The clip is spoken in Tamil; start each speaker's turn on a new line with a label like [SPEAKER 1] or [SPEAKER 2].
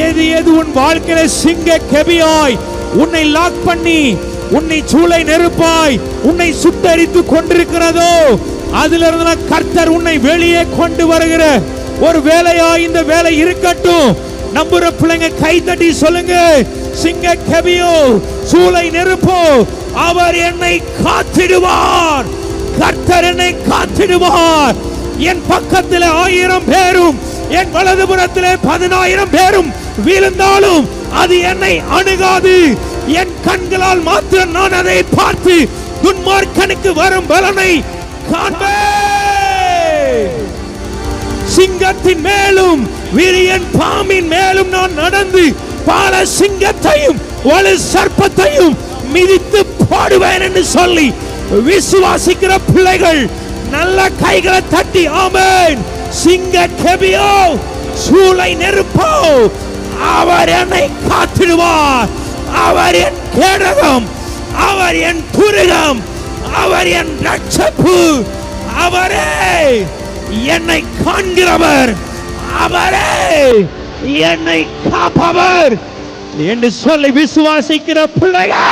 [SPEAKER 1] எது எது உன் வாழ்க்கையில சிங்க கெபியாய் உன்னை லாக் பண்ணி உன்னை சூளை நெருப்பாய் உன்னை சுட்டரித்து கொண்டிருக்கிறதோ அதிலிருந்து கர்த்தர் உன்னை வெளியே கொண்டு வருகிற ஒரு வேலையா இந்த வேலை இருக்கட்டும். நம்புற பிள்ளைங்க கை தட்டி சொல்லுங்க, சிங்க கெபியோ சூளை நெருப்போ அவர் என்னை காத்திடுவார். கர்த்தர் என்னை காத்திடுவார். என் பக்கத்தில் 1000 பேரும் என் வலதுபுறத்திலே 10000 பேரும் விழுந்தாலும் அது என்னை அணுகாது. என் கண்களால் மாத்திரம் நான் அதை பார்த்து துன்மார்க்கனுக்கு வரும் பலனை காண்பேன். சிங்கத்தின் மேலும் விரியன் பாம்பின் மேலும் நான் நடந்து பல சிங்கத்தையும் வலு சர்ப்பத்தையும் மிதித்து போடுவேன் என்று சொல்லி விசுவாசிக்கிற பிள்ளைகள் நல்ல கைகளை தட்டி ஆமென். சிங்க கெபியோ சூளை நெருப்போ அவர் என்னை காத்திடுவார். அவர் என் கேடகம், அவர் என் துருகம், அவர் என் ரட்சப்பு, அவரே என்னை காண்கிறவர், அவரே என்னை காப்பவர் என்று சொல்லி விசுவாசிக்கிற பிள்ளைகள்